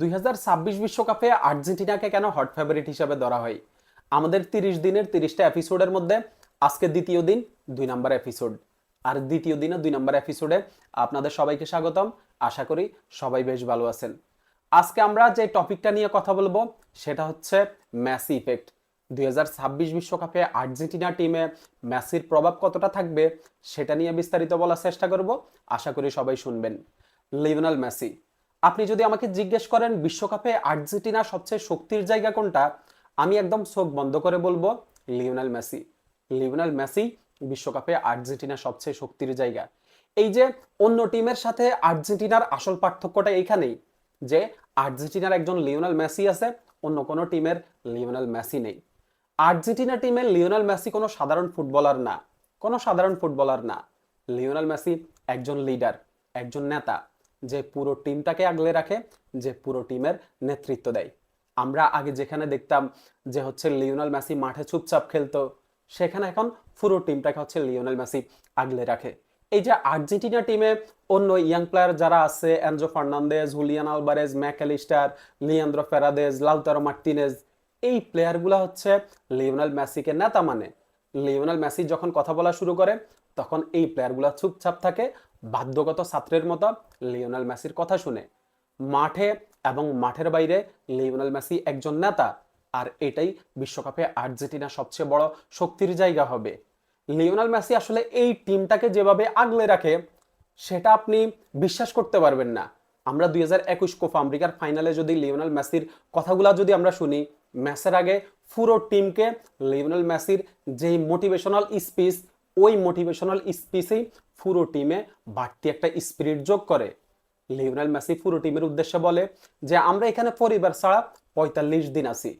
2026 বিশ্বকাপে আর্জেন্টিনাকে কেন হট ফেভারিট হিসেবে ধরা হয়? আমাদের 30 দিনের 30টা এপিসোডের মধ্যে আজকে দ্বিতীয় দিন, 2 নম্বর এপিসোড। আর দ্বিতীয় দিনে 2 নম্বর এপিসোডে আপনাদের সবাইকে স্বাগতম। আশা করি সবাই বেশ ভালো আছেন। আজকে আমরা যে টপিকটা নিয়ে কথা বলবো সেটা হচ্ছে মেসি ইফেক্ট। 2026 বিশ্বকাপে আর্জেন্টিনা টিমে মেসির প্রভাব কতটা থাকবে সেটা নিয়ে বিস্তারিত বলার চেষ্টা করব। আশা করি সবাই শুনবেন। লিওনেল মেসি, আপনি যদি আমাকে জিজ্ঞেস করেন বিশ্বকাপে আর্জেন্টিনার সবচেয়ে শক্তির জায়গা কোনটা, আমি একদম চোখ বন্ধ করে বলবো লিওনেল মেসি। লিওনেল মেসি বিশ্বকাপে আর্জেন্টিনার সবচেয়ে শক্তির জায়গা। এই যে অন্য টিমের সাথে আর্জেন্টিনার আসল পার্থক্যটা এইখানেই যে আর্জেন্টিনার একজন লিওনেল মেসি আছে, অন্য কোনো টিমের লিওনেল মেসি নেই। আর্জেন্টিনা টিমের লিওনেল মেসি কোনো সাধারণ ফুটবলার না, কোনো সাধারণ ফুটবলার না। লিওনেল মেসি একজন লিডার, একজন নেতা, যে পুরো টিমটাকে আগলে রাখে, যে পুরো টিমের নেতৃত্ব দেয়। আমরা আগে যেখানে দেখতাম যে হচ্ছে লিওনেল মেসি মাঠে চুপচাপ খেলতো, সেখানে এখন পুরো টিমটাকে হচ্ছে লিওনেল মেসি আগলে রাখে। এই যে আর্জেন্টিনা টিমে অন্য ইয়াং প্লেয়ার যারা আছে, Enzo Fernandez, Julian Alvarez, Mac Allister, Leandro Paredes, Lautaro Martinez, এই প্লেয়ারগুলো হচ্ছে লিওনেল মেসিকে নেতা মানে। লিওনেল মেসি যখন কথা বলা শুরু করে তখন এই প্লেয়ারগুলো চুপচাপ থাকে, বাধ্যগত ছাত্রের মতো লিওনেল মেসির কথা শুনে। মাঠে এবং মাঠের বাইরে লিওনেল মেসি একজন নেতা, আর এটাই বিশ্বকাপে আর্জেন্টিনা সবচেয়ে বড় শক্তির জায়গা হবে। লিওনেল মেসি আসলে এই টিমটাকে যেভাবে আগলে রাখে সেটা আপনি বিশ্বাস করতে পারবেন না। আমরা 2021 কোপা আমেরিকার ফাইনালে যদি লিওনেল মেসির কথাগুলা যদি আমরা শুনি, ম্যাচের আগে পুরো টিমকে লিওনেল মেসির যেই মোটিভেশনাল স্পিচ, ওই মোটিভেশনাল স্পিচেই পুরো টিমে বাড়তি একটা স্পিরিট যোগ করে। লিওনেল মেসি পুরো টিমের উদ্দেশ্যে বলে যে আমরা এখানে পরিবার ছাড়া 45 দিন আছি,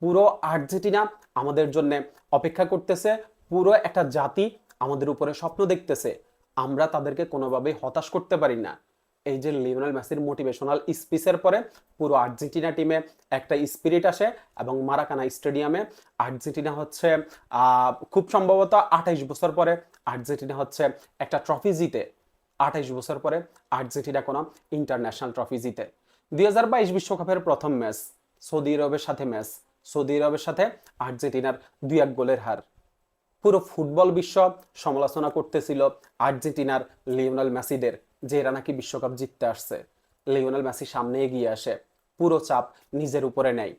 পুরো আর্জেন্টিনা আমাদের জন্য অপেক্ষা করতেছে, পুরো একটা জাতি আমাদের উপরে স্বপ্ন দেখতেছে, আমরা তাদেরকে কোনোভাবেই হতাশ করতে পারি না। এই যে লিওনেল মেসির মোটিভেশনাল স্পিচের পরে পুরো আর্জেন্টিনা টিমে একটা স্পিরিট আসে এবং মারাকানা স্টেডিয়ামে আর্জেন্টিনা হচ্ছে খুব সম্ভবত 28 বছর পরে আর্জেন্টিনা হচ্ছে একটা ট্রফি জিতে। 28 বছর পরে আর্জেন্টিনা কোনো ইন্টারন্যাশনাল ট্রফি জিতে। 2022 বিশ্বকাপের প্রথম ম্যাচ, সৌদি আরবের সাথে ম্যাচ, সৌদি আরবের সাথে আর্জেন্টিনার 2-1 গোলের হার। পুরো ফুটবল বিশ্ব সমালোচনা করতেছিল আর্জেন্টিনার লিওনেল মেসিদের, যে এরা নাকি বিশ্বকাপ জিততে আসছে। লিওনেল মেসি সামনে এগিয়ে আসে, পুরো চাপ নিজের উপরে নেয়,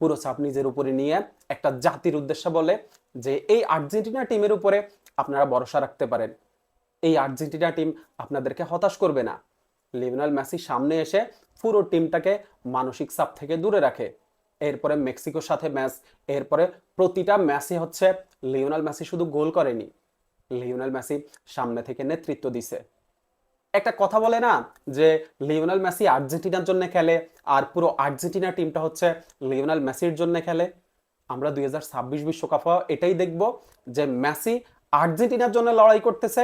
পুরো চাপ নিজের উপরে নিয়ে একটা জাতির উদ্দেশ্যে বলে যে এই আর্জেন্টিনা টিমের উপরে আপনারা ভরসা রাখতে পারেন, এই আর্জেন্টিনা টিম আপনাদেরকে হতাশ করবে না। লিওনেল মেসি সামনে এসে পুরো টিমটাকে মানসিক চাপ থেকে দূরে রাখে। এরপরে মেক্সিকোর সাথে ম্যাচ, এরপরে প্রতিটা ম্যাচে হচ্ছে লিওনেল মেসি শুধু গোল করেনি, লিওনেল মেসি সামনে থেকে নেতৃত্ব দিছে। একটা কথা বলে না যে লিওনেল মেসি আর্জেন্টিনার জন্য খেলে আর পুরো আর্জেন্টিনা টিমটা হচ্ছে লিওনেল মেসির জন্য খেলে। আমরা 2026 বিশ্বকাপে এটাই দেখব যে মেসি আর্জেন্টিনার জন্য লড়াই করতেছে,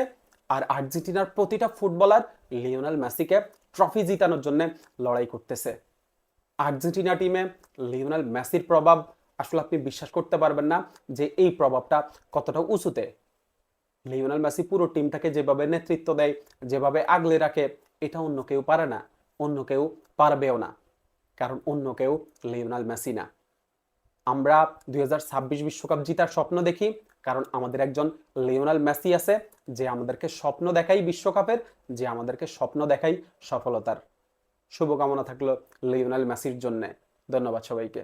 আর আর্জেন্টিনার প্রতিটা ফুটবলার লিওনেল মেসিকে ট্রফি জিতানোর জন্য লড়াই করতেছে। আর্জেন্টিনা টিমে লিওনেল মেসির প্রভাব আসলে আপনি বিশ্বাস করতে পারবেন না যে এই প্রভাবটা কতটা উঁচুতে। লিওনেল মেসি পুরো টিমটাকে যেভাবে নেতৃত্ব দেয়, যেভাবে আগলে রাখে, এটা অন্য কেউ পারে না, অন্য কেউ পারবেও না, কারণ অন্য কেউ লিওনেল মেসি না। আমরা 2026 বিশ্বকাপ জিতার স্বপ্ন দেখি কারণ আমাদের একজন লিওনেল মেসি আছে, যে আমাদেরকে স্বপ্ন দেখাই বিশ্বকাপের, যে আমাদেরকে স্বপ্ন দেখাই সফলতার। শুভকামনা থাকলো লিওনেল মেসির জন্য। ধন্যবাদ সবাইকে।